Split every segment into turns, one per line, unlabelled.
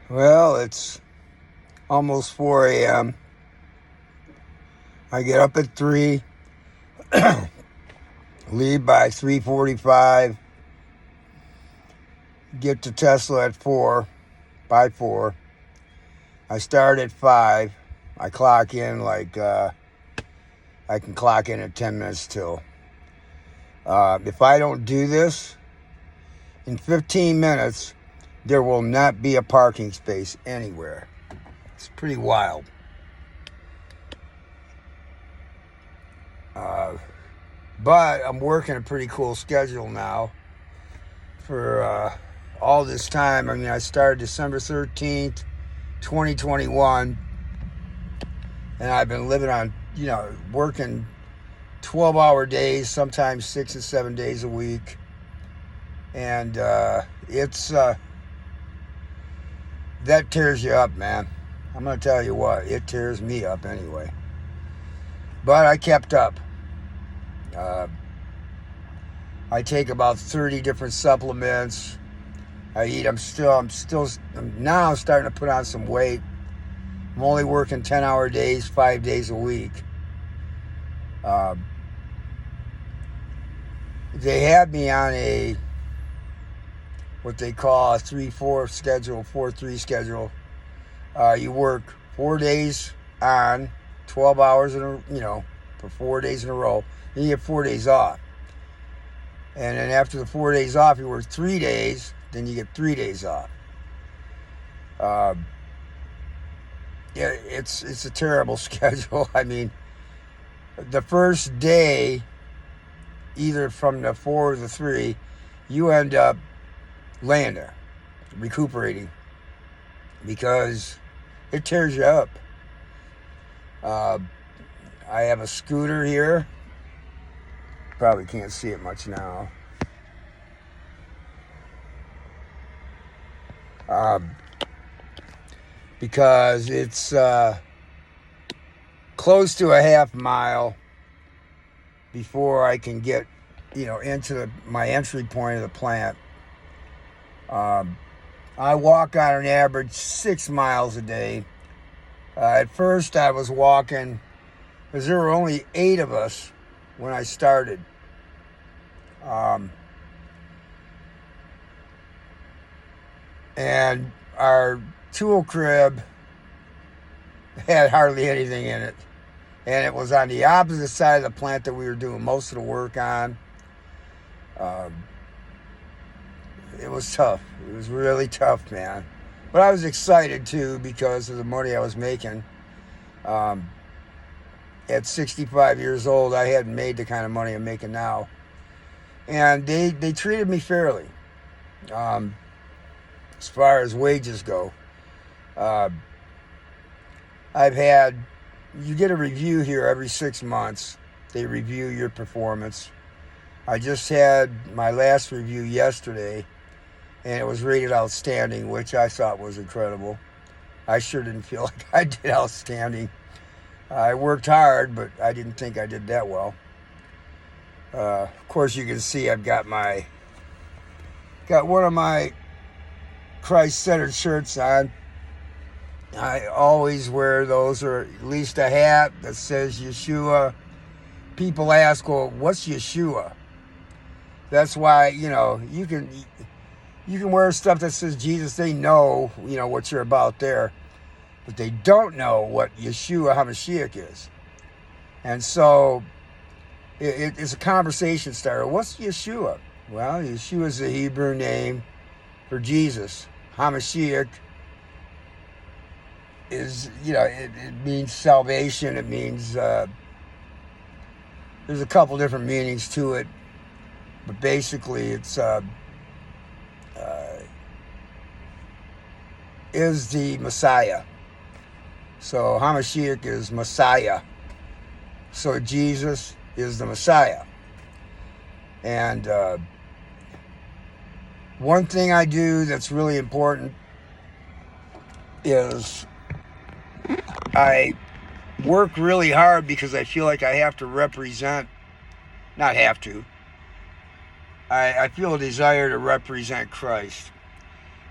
Well, it's almost 4 a.m. I get up at 3, leave by 3:45, get to Tesla at 4, by 4. I start at 5. I clock in I can clock in at 10 minutes till. If I don't do this, in 15 minutes, there will not be a parking space anywhere. It's pretty wild. But I'm working a pretty cool schedule now for all this time. I mean, I started December 13th, 2021, and I've been living on, working 12-hour days, sometimes 6 and 7 days a week. And it's that tears you up, man. I'm going to tell you what, it tears me up anyway. But I kept up. I take about 30 different now I'm starting to put on some weight. I'm only working 10-hour days, 5 days a week. They had me on what they call a 3-4 schedule, 4-3 schedule. You work 4 days on, 12 hours for 4 days in a row. Then you get 4 days off. And then after the 4 days off, you work 3 days, then you get 3 days off. It's a terrible schedule. I mean, the first day, either from the 4 or the 3, you end up laying there, recuperating, because it tears you up. I have a scooter here. Probably can't see it much now. Because it's close to a half mile before I can get, into my entry point of the plant. I walk on an average 6 miles a day. At first I was walking, because there were only 8 of us when I started. And our tool crib had hardly anything in it. And it was on the opposite side of the plant that we were doing most of the work on. It was tough. It was really tough, man. But I was excited, too, because of the money I was making. At 65 years old, I hadn't made the kind of money I'm making now. And they treated me fairly, as far as wages go. You get a review here every 6 months. They review your performance. I just had my last review yesterday, and it was rated outstanding, which I thought was incredible. I sure didn't feel like I did outstanding. I worked hard, but I didn't think I did that well. Of course, you can see I've got one of my Christ-centered shirts on. I always wear those, or at least a hat that says Yeshua. People ask, well, what's Yeshua? That's why, you can wear stuff that says Jesus. They know, what you're about there. But they don't know what Yeshua HaMashiach is. And so it's a conversation starter. What's Yeshua? Well, Yeshua is the Hebrew name for Jesus. HaMashiach is, it means salvation. It means, there's a couple different meanings to it. But basically it's, is the Messiah. So HaMashiach is Messiah. So Jesus is the Messiah. And one thing I do that's really important is I work really hard because I feel like I have to represent, not have to, I feel a desire to represent Christ.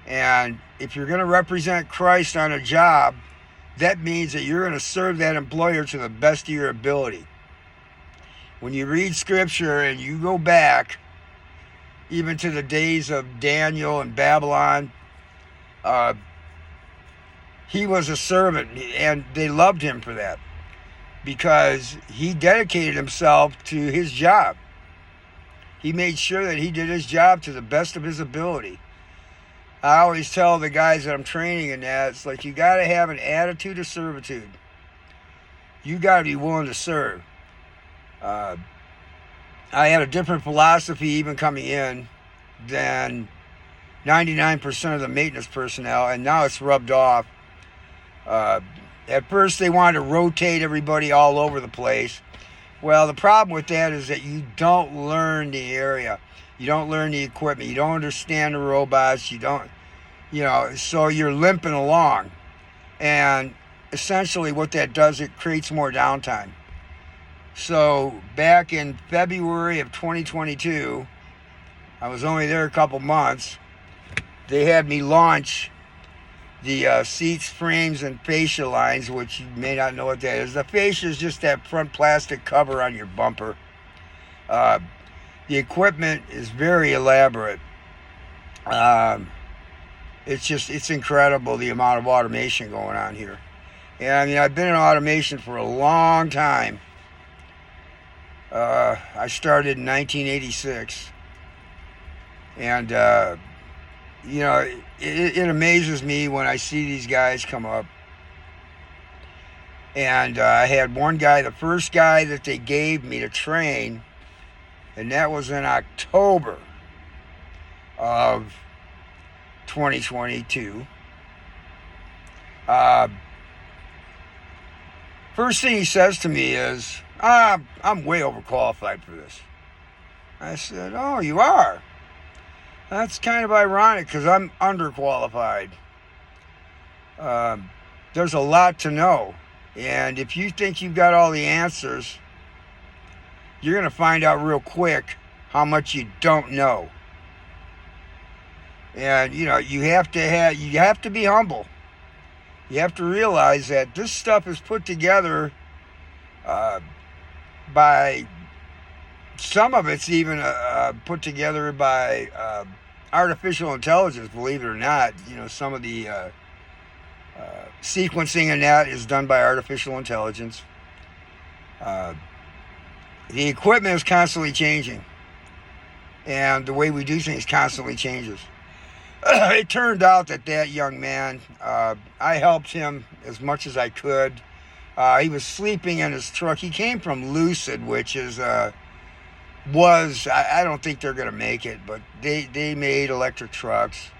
And if you're going to represent Christ on a job, that means that you're going to serve that employer to the best of your ability. When you read scripture and you go back even to the days of Daniel and Babylon, he was a servant, and they loved him for that because he dedicated himself to his job. He made sure that he did his job to the best of his ability. I always tell the guys that I'm training in that, it's like you got to have an attitude of servitude. You got to be willing to serve. I had a different philosophy even coming in than 99% of the maintenance personnel, and now it's rubbed off. At first they wanted to rotate everybody all over the place. Well, the problem with that is that you don't learn the area. You don't learn the equipment. You don't understand the robots. You don't, so you're limping along. And essentially what that does, it creates more downtime. So back in February of 2022, I was only there a couple months. They had me launch the seats, frames, and fascia lines, which you may not know what that is. The fascia is just that front plastic cover on your bumper. The equipment is very elaborate. It's incredible the amount of automation going on here. And I mean, I've been in automation for a long time. I started in 1986. And, it amazes me when I see these guys come up. And I had one guy, the first guy that they gave me to train, and that was in October of 2022. First thing he says to me is, I'm way overqualified for this. I said, oh, you are? That's kind of ironic because I'm underqualified. There's a lot to know. And if you think you've got all the answers, you're going to find out real quick how much you don't know. And, you have to be humble. You have to realize that this stuff is put together by... Some of it's even put together by artificial intelligence, believe it or not. Some of the sequencing in that is done by artificial intelligence. The equipment is constantly changing. And the way we do things constantly changes. It turned out that young man, I helped him as much as I could. He was sleeping in his truck. He came from Lucid, which is... I don't think they're going to make it, but they made electric trucks.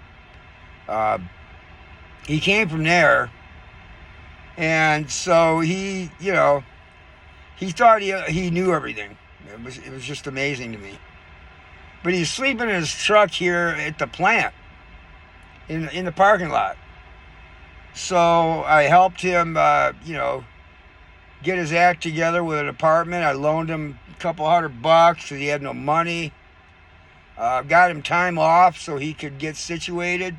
He came from there, and so he thought he knew everything. It was just amazing to me. But he's sleeping in his truck here at the plant, in the parking lot. So I helped him, get his act together with an apartment. I loaned him a couple $100 because he had no money. Got him time off so he could get situated.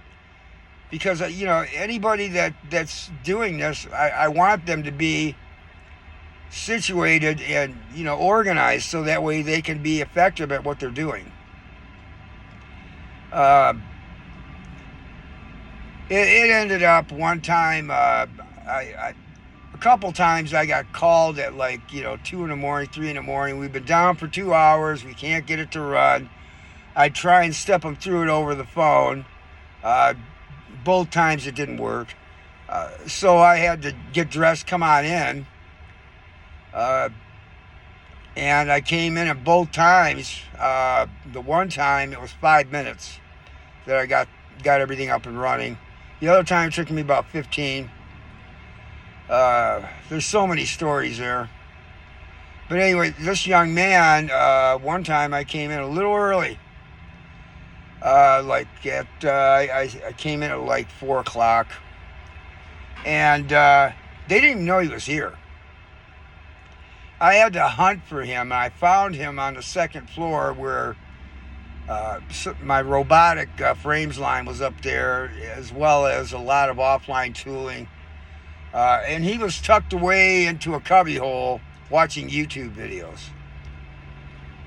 Because, anybody that's doing this, I want them to be situated and, organized so that way they can be effective at what they're doing. It ended up one time, a couple times I got called at 2 in the morning, 3 in the morning. We've been down for 2 hours. We can't get it to run. I try and step them through it over the phone. Both times it didn't work. So I had to get dressed, come on in. And I came in at both times. The one time it was 5 minutes that I got everything up and running. The other time it took me about 15. There's so many stories there. But anyway, this young man, one time I came in a little early. I came in at 4 o'clock. And they didn't even know he was here. I had to hunt for him, and I found him on the second floor where So my robotic frames line was up there, as well as a lot of offline tooling. And he was tucked away into a cubbyhole watching YouTube videos.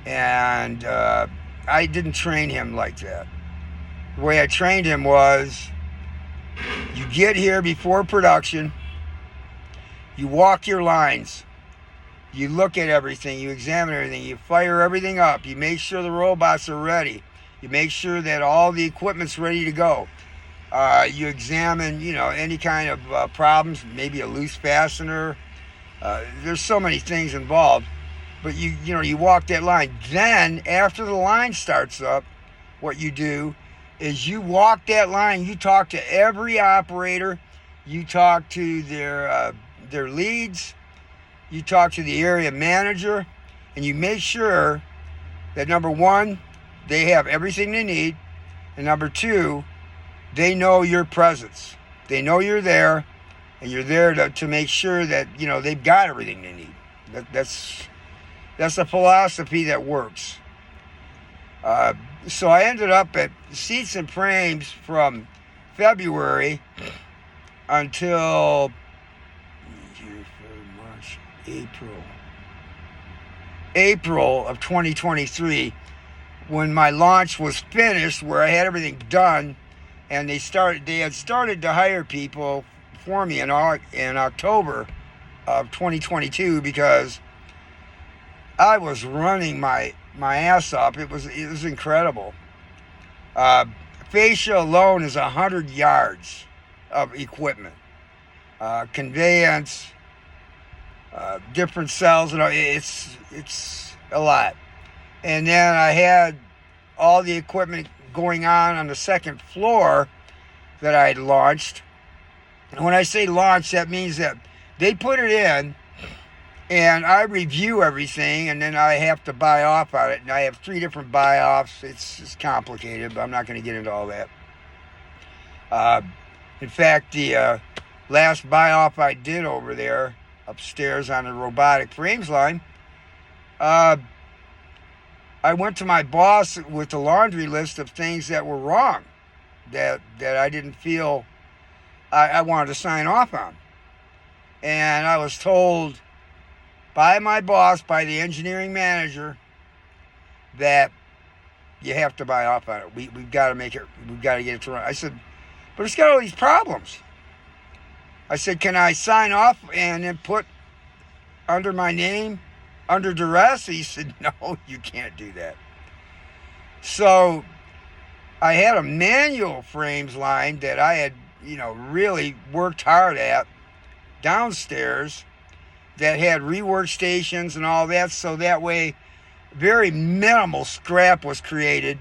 And I didn't train him like that. The way I trained him was, you get here before production, you walk your lines, you look at everything, you examine everything, you fire everything up, you make sure the robots are ready, you make sure that all the equipment's ready to go. You examine, any kind of problems, maybe a loose fastener. There's so many things involved, but you walk that line. Then after the line starts up, what you do is you walk that line. You talk to every operator. You talk to their leads. You talk to the area manager, and you make sure that, number one, they have everything they need, and number two, they know your presence. They know you're there, and you're there to make sure that they've got everything they need. That's a philosophy that works. So I ended up at Seats and Frames from February until March, April of 2023, when my launch was finished, where I had everything done. And they had started to hire people for me in October of 2022, because I was running my ass up. It was incredible. Fascia alone is 100 yards of equipment, conveyance, different cells, and it's a lot. And then I had all the equipment going on the second floor that I had launched. And when I say launch, that means that they put it in and I review everything, and then I have to buy off on it. And I have 3 different buy-offs. It's complicated, but I'm not going to get into all that. In fact, the last buy-off I did over there upstairs on the robotic frames line, I went to my boss with a laundry list of things that were wrong, that I didn't feel I wanted to sign off on. And I was told by my boss, by the engineering manager, that you have to buy off on it. We've got to make it, we've got to get it to run. I said, but it's got all these problems. I said, can I sign off and then put under my name under duress? He said, no, you can't do that. So I had a manual frames line that I had, really worked hard at downstairs, that had rework stations and all that, so that way very minimal scrap was created,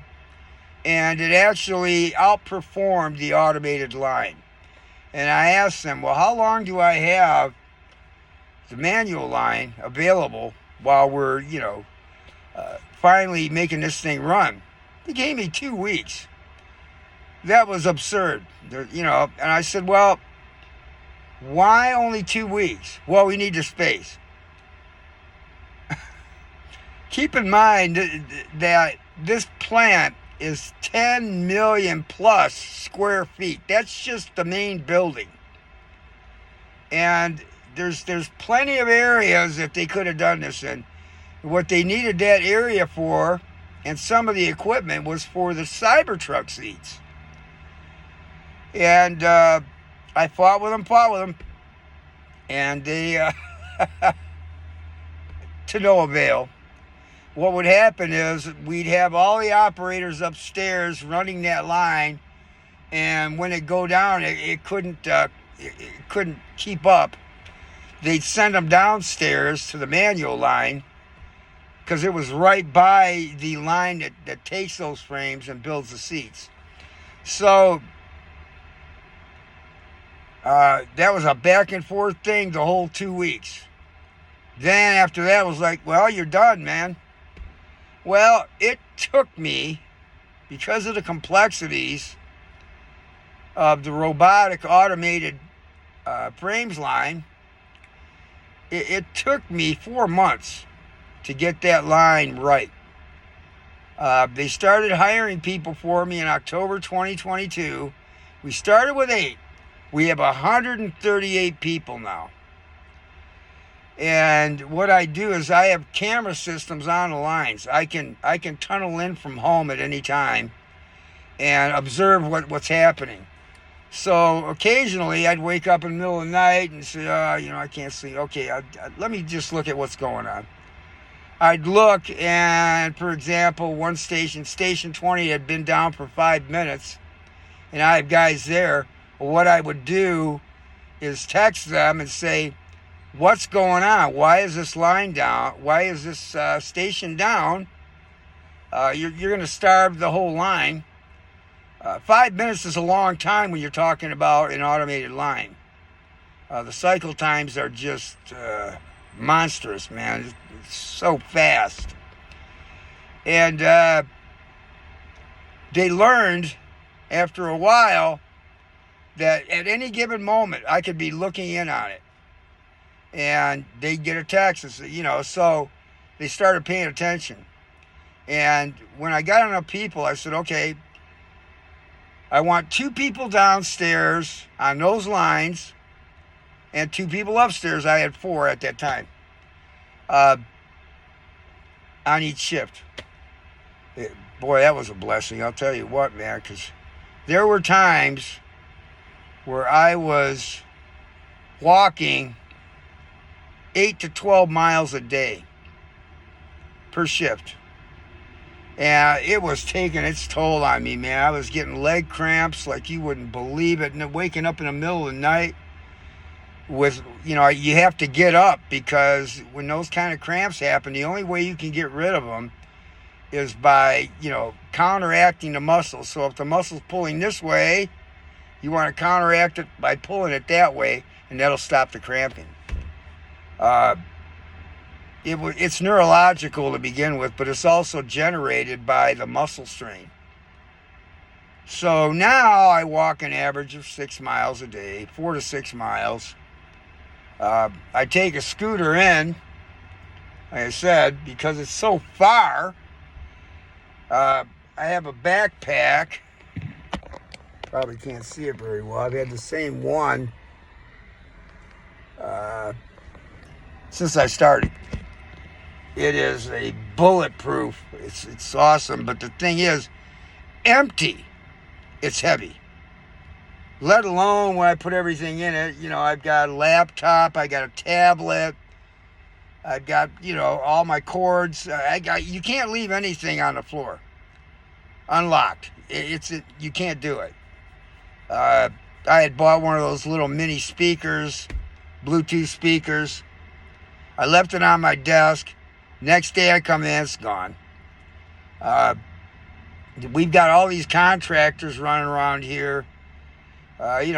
and it actually outperformed the automated line. And I asked them, well, how long do I have the manual line available while we're, finally making this thing run? They gave me 2 weeks. That was absurd. And I said, well, why only 2 weeks? Well, we need the space. Keep in mind that this plant is 10 million plus square feet. That's just the main building. And there's plenty of areas that they could have done this in. What they needed that area for, and some of the equipment, was for the Cybertruck seats. And I fought with them, and they, to no avail. What would happen is we'd have all the operators upstairs running that line, and when it go down, it couldn't keep up. They'd send them downstairs to the manual line, because it was right by the line that takes those frames and builds the seats. So that was a back and forth thing the whole 2 weeks. Then after that, it was like, well, you're done, man. Well, it took me, because of the complexities of the robotic automated frames line, it took me 4 months to get that line right. They started hiring people for me in October 2022. We started with 8. We have 138 people now. And what I do is I have camera systems on the lines. I can tunnel in from home at any time and observe what's happening. So occasionally I'd wake up in the middle of the night and say, I can't sleep. Okay, let me just look at what's going on. I'd look, and for example, one station 20, had been down for 5 minutes, and I have guys there. Well, what I would do is text them and say, what's going on? Why is this line down? Why is this station down? You're going to starve the whole line. 5 minutes is a long time when you're talking about an automated line. The cycle times are just monstrous, man. It's so fast. And they learned after a while that at any given moment I could be looking in on it. And they'd get a text, so they started paying attention. And when I got enough people, I said, okay, I want 2 people downstairs on those lines and 2 people upstairs. I had 4 at that time on each shift. Boy, that was a blessing. I'll tell you what, man, because there were times where I was walking 8 to 12 miles a day per shift. And it was taking its toll on me, man. I was getting leg cramps like you wouldn't believe it. And then waking up in the middle of the night with, you have to get up, because when those kind of cramps happen, the only way you can get rid of them is by, counteracting the muscle. So if the muscle's pulling this way, you want to counteract it by pulling it that way, and that'll stop the cramping. It's neurological to begin with, but it's also generated by the muscle strain. So now I walk an average of 6 miles a day, 4 to 6 miles. I take a scooter in, like I said, because it's so far. I have a backpack. Probably can't see it very well. I've had the same one since I started. It is a bulletproof. It's awesome, but the thing is, empty. It's heavy. Let alone when I put everything in it. I've got a laptop, I got a tablet, I've got, all my cords. You can't leave anything on the floor unlocked. You can't do it. I had bought one of those little mini speakers, Bluetooth speakers. I left it on my desk. Next day I come in, it's gone. We've got all these contractors running around here.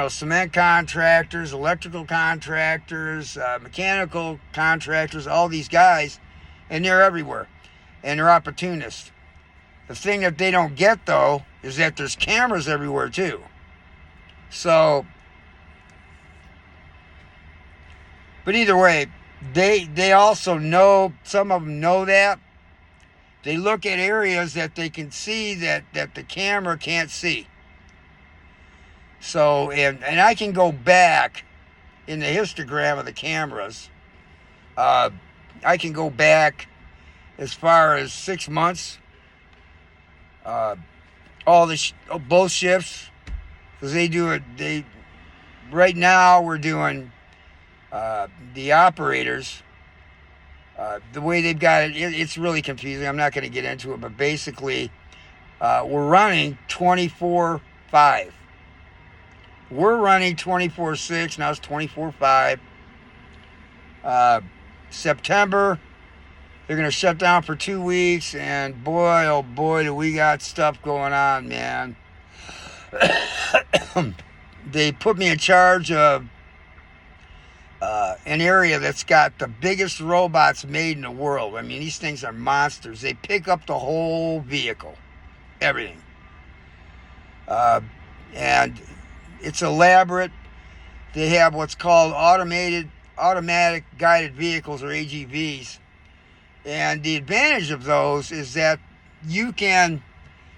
Cement contractors, electrical contractors, mechanical contractors, all these guys, and they're everywhere. And they're opportunists. The thing that they don't get, though, is that there's cameras everywhere, too. So, but either way, they also know, some of them know that. They look at areas that they can see that the camera can't see. So, and I can go back in the histogram of the cameras. I can go back as far as 6 months. Both shifts, because they do it. Right now we're doing the operators. The way they've got it, it's really confusing. I'm not going to get into it, but basically, we're running 24/5. We're running 24/6. Now it's 24/5. September, they're going to shut down for 2 weeks, and boy, oh boy, do we got stuff going on, man. They put me in charge of an area that's got the biggest robots made in the world. I mean, these things are monsters. They pick up the whole vehicle, everything. And it's elaborate. They have what's called automatic guided vehicles, or AGVs. And the advantage of those is that you can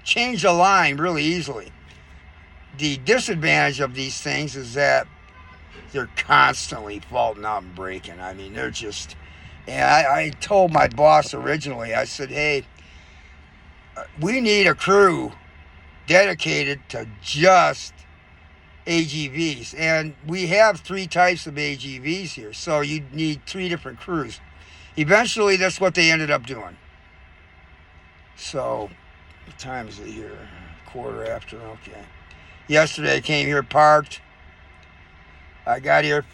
change the line really easily. The disadvantage of these things is that they're constantly faulting out and breaking. I mean, they're just... And I told my boss originally, I said, hey, we need a crew dedicated to just AGVs. And we have 3 types of AGVs here, so you need 3 different crews. Eventually, that's what they ended up doing. So, what time is it here? 1:15, okay. Yesterday I came here, parked. I got here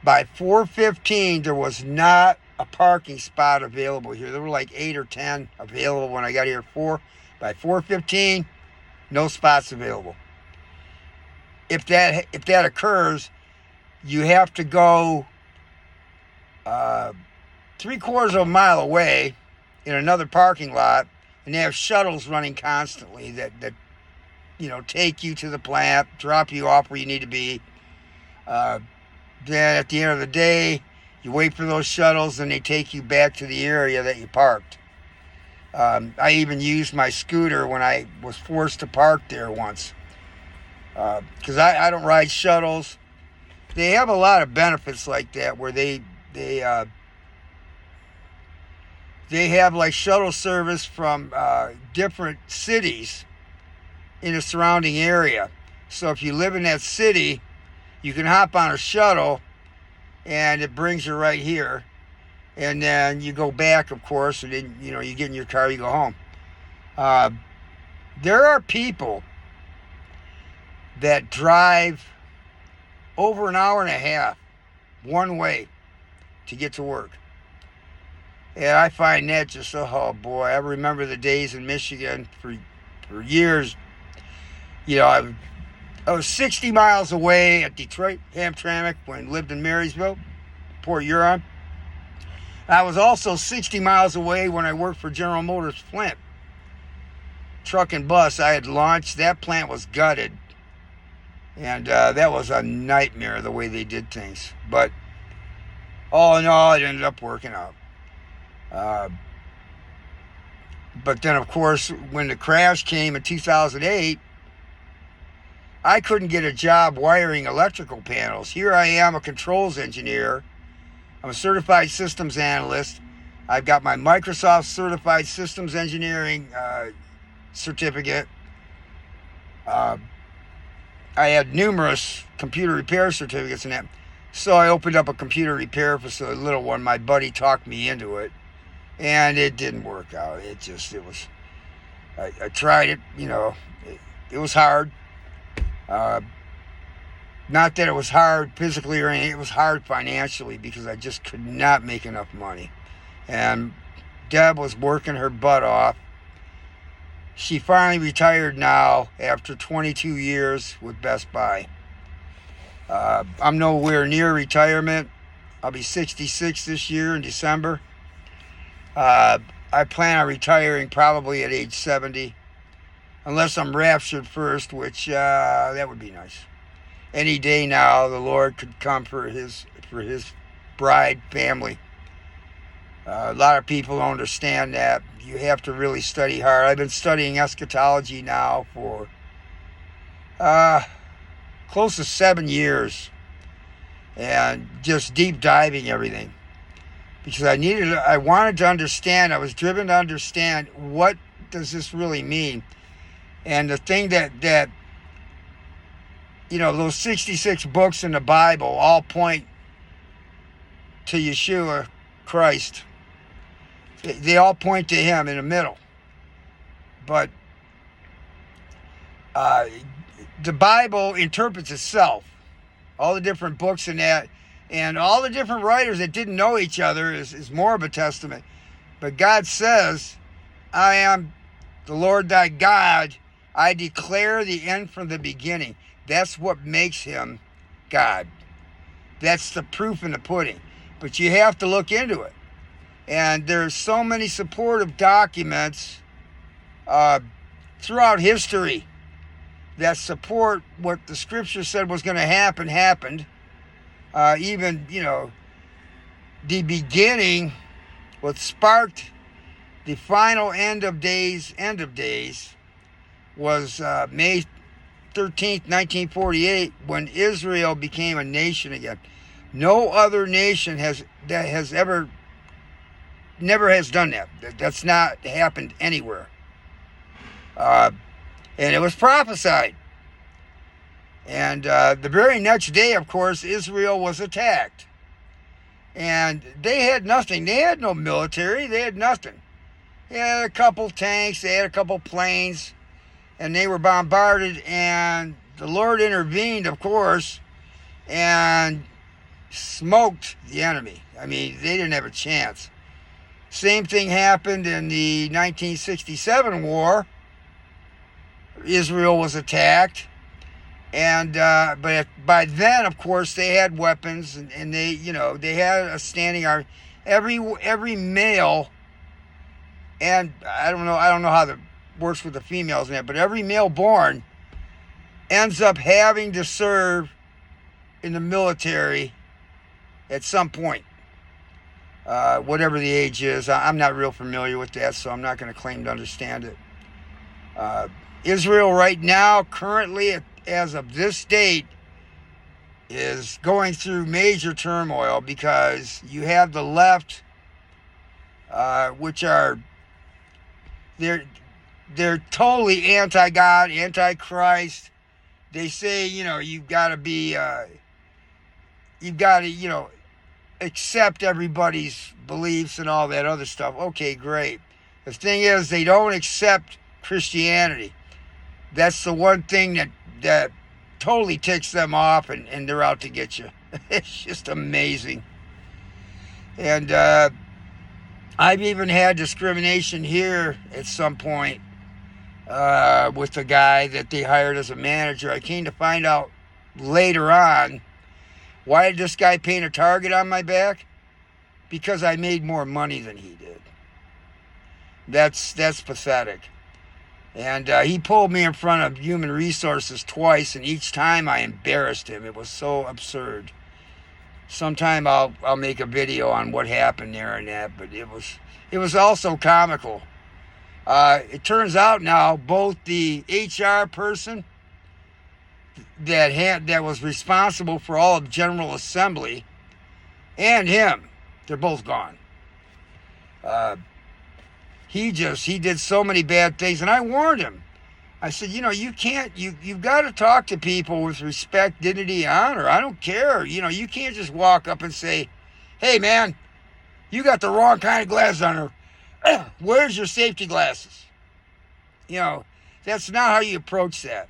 by 4:15, there was not a parking spot available here. There were like 8 or 10 available when I got here at 4. By 4:15, no spots available. If that occurs, you have to go 3/4 of a mile away in another parking lot, and they have shuttles running constantly that take you to the plant, drop you off where you need to be. Then at the end of the day, you wait for those shuttles, and they take you back to the area that you parked. I even used my scooter when I was forced to park there once, because I don't ride shuttles. They have a lot of benefits like that, where they have like shuttle service from different cities in the surrounding area. So if you live in that city, you can hop on a shuttle and it brings you right here. And then you go back, of course, and then you get in your car, you go home. There are people that drive over an hour and a half one way to get to work. And I find that just, oh boy, I remember the days in Michigan for years. I was 60 miles away at Detroit, Hamtramck, when I lived in Marysville, Port Huron. I was also 60 miles away when I worked for General Motors Flint. Truck and bus, I had launched. That plant was gutted. And that was a nightmare, the way they did things. But all in all, it ended up working out. But then, of course, when the crash came in 2008, I couldn't get a job wiring electrical panels. Here I am, a controls engineer. I'm a certified systems analyst. I've got my Microsoft Certified Systems Engineering certificate. I had numerous computer repair certificates in that. So I opened up a computer repair facility, a little one. My buddy talked me into it. And it didn't work out. I tried it, it was hard. Not that it was hard physically or anything, it was hard financially, because I just could not make enough money. And Deb was working her butt off. She finally retired now after 22 years with Best Buy. I'm nowhere near retirement. I'll be 66 this year in December. I plan on retiring probably at age 70, unless I'm raptured first, which that would be nice. Any day now, the Lord could come for his bride family. A lot of people don't understand that. You have to really study hard. I've been studying eschatology now for close to 7 years, and just deep diving everything. Because I wanted to understand, I was driven to understand, what does this really mean? And the thing that those 66 books in the Bible all point to Yeshua Christ. They all point to him in the middle. But the Bible interprets itself. All the different books in that, and all the different writers that didn't know each other is more of a testament. But God says, I am the Lord thy God. I declare the end from the beginning. That's what makes him God. That's the proof in the pudding. But you have to look into it. And there's so many supportive documents throughout history that support what the scripture said was going to happen, happened. Even, the beginning, what sparked the final end of days was May 13th, 1948, when Israel became a nation again. No other nation never has done that. That's not happened anywhere. And it was prophesied. And the very next day, of course, Israel was attacked. And they had nothing. They had no military. They had nothing. They had a couple tanks. They had a couple planes. And they were bombarded. And the Lord intervened, of course, and smoked the enemy. I mean, they didn't have a chance. Same thing happened in the 1967 war. Israel was attacked. And but by then, of course, they had weapons, and they had a standing army. Every male, and I don't know how that works with the females in that, but every male born ends up having to serve in the military at some point, whatever the age is. I'm not real familiar with that, so I'm not going to claim to understand it. Israel right now, currently, as of this date, is going through major turmoil because you have the left, which are they're totally anti-God, anti-Christ. They say, you've got to accept everybody's beliefs and all that other stuff. Okay, great. The thing is, they don't accept Christianity. That's the one thing that totally ticks them off, and they're out to get you. It's just amazing. And I've even had discrimination here at some point with the guy that they hired as a manager. I came to find out later on, why did this guy paint a target on my back? Because I made more money than he did. That's pathetic. And he pulled me in front of Human Resources twice, and each time I embarrassed him. It was so absurd. Sometime I'll make a video on what happened there and that, but it was also comical. It turns out now both the HR person that was responsible for all of General Assembly and him, they're both gone. He did so many bad things, and I warned him. I said, you've got to talk to people with respect, dignity, honor. I don't care. You can't just walk up and say, hey, man, you got the wrong kind of glasses on her. Where's your safety glasses? That's not how you approach that.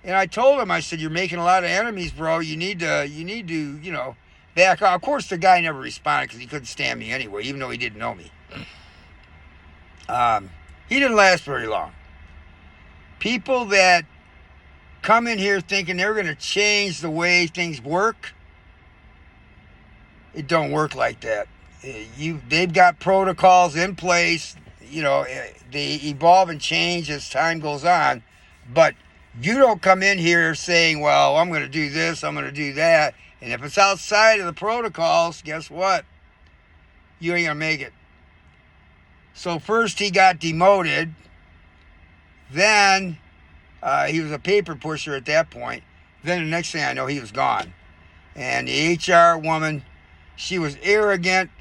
And I told him, I said, you're making a lot of enemies, bro. You need to, back off. Of course, the guy never responded because he couldn't stand me anyway, even though he didn't know me. He didn't last very long. People that come in here thinking they're going to change the way things work, it don't work like that. They've got protocols in place. They evolve and change as time goes on. But you don't come in here saying, well, I'm going to do this, I'm going to do that. And if it's outside of the protocols, guess what? You ain't going to make it. So first he got demoted. Then he was a paper pusher at that point. Then the next thing I know, he was gone. And the HR woman, she was arrogant.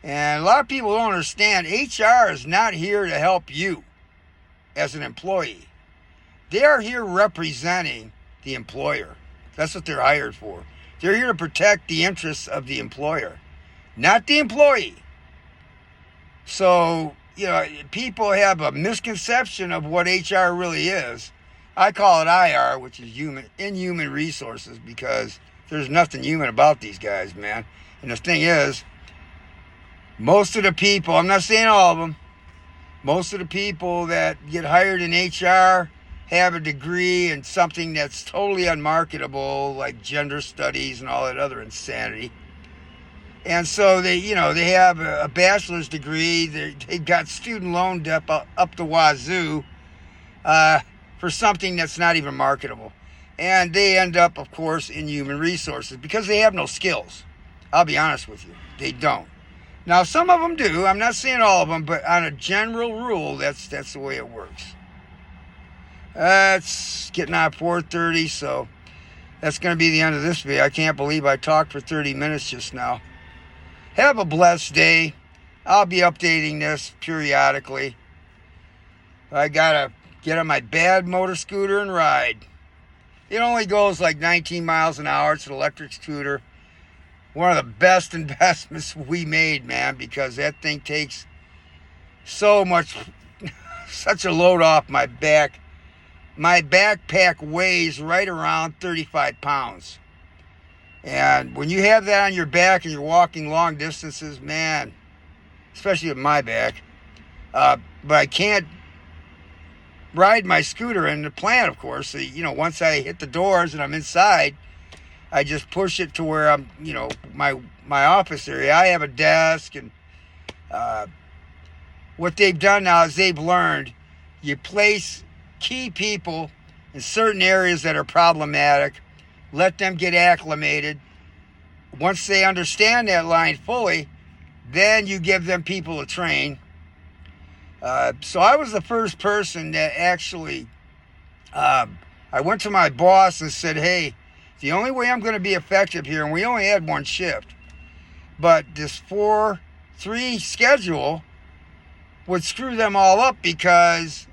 And a lot of people don't understand, HR is not here to help you as an employee. They are here representing the employer. That's what they're hired for. They're here to protect the interests of the employer, not the employee. So, people have a misconception of what HR really is. I call it IR, which is Human Resources, because there's nothing human about these guys, man. And the thing is, most of the people, I'm not saying all of them, most of the people that get hired in HR have a degree in something that's totally unmarketable, like gender studies and all that other insanity. And so they have a bachelor's degree. They got student loan debt up the wazoo for something that's not even marketable. And they end up, of course, in Human Resources because they have no skills. I'll be honest with you. They don't. Now, some of them do. I'm not saying all of them, but on a general rule, that's the way it works. It's getting on 4:30, so that's going to be the end of this video. I can't believe I talked for 30 minutes just now. Have a blessed day. I'll be updating this periodically. I got to get on my bad motor scooter and ride. It only goes like 19 miles an hour. It's an electric scooter. One of the best investments we made, man, because that thing takes so much, such a load off my back. My backpack weighs right around 35 pounds. And when you have that on your back and you're walking long distances, man, especially with my back, but I can't ride my scooter in the plant, of course. So, once I hit the doors and I'm inside, I just push it to where I'm, my office area. I have a desk, and what they've done now is they've learned you place key people in certain areas that are problematic, let them get acclimated. Once they understand that line fully, then you give them people to train. So I was the first person that actually, I went to my boss and said, hey, the only way I'm going to be effective here, and we only had one shift, but this 4-3 schedule would screw them all up because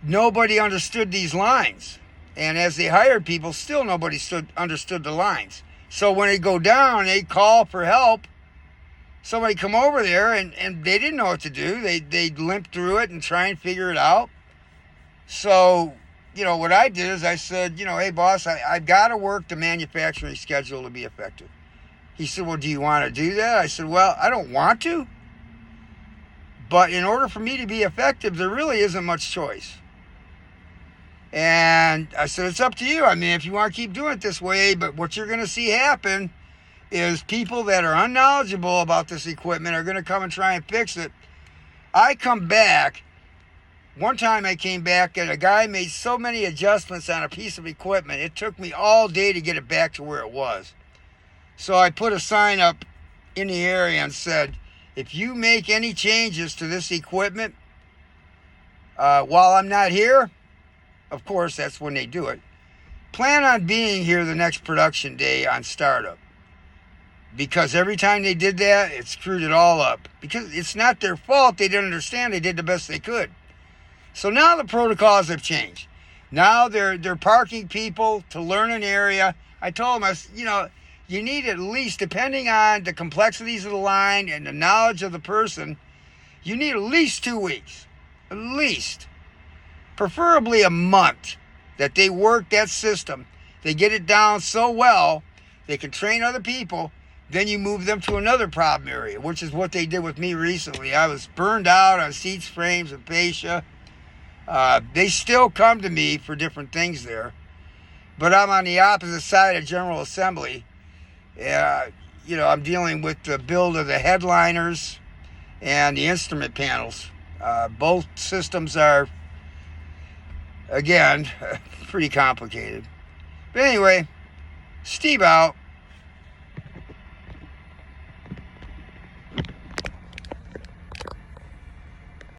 nobody understood these lines. And as they hired people, still nobody understood the lines. So when they go down, they call for help. Somebody come over there, and they didn't know what to do. They'd limp through it and try and figure it out. So, what I did is I said, hey, boss, I've got to work the manufacturing schedule to be effective. He said, well, do you want to do that? I said, well, I don't want to. But in order for me to be effective, there really isn't much choice. And I said, it's up to you. I mean, if you want to keep doing it this way, but what you're going to see happen is people that are unknowledgeable about this equipment are going to come and try and fix it. I come back. One time I came back and a guy made so many adjustments on a piece of equipment, it took me all day to get it back to where it was. So I put a sign up in the area and said, if you make any changes to this equipment while I'm not here, of course, that's when they do it, plan on being here the next production day on startup. Because every time they did that, it screwed it all up. Because it's not their fault. They didn't understand. They did the best they could. So now the protocols have changed. Now they're parking people to learn an area. I told them, you need at least, depending on the complexities of the line and the knowledge of the person, you need at least 2 weeks. At least. Preferably a month that they work that system. They get it down so well, they can train other people. Then you move them to another problem area, which is what they did with me recently. I was burned out on seats, frames, and fascia. They still come to me for different things there. But I'm on the opposite side of General Assembly. I'm dealing with the build of the headliners and the instrument panels. Both systems are, again, pretty complicated. But anyway, Steve out.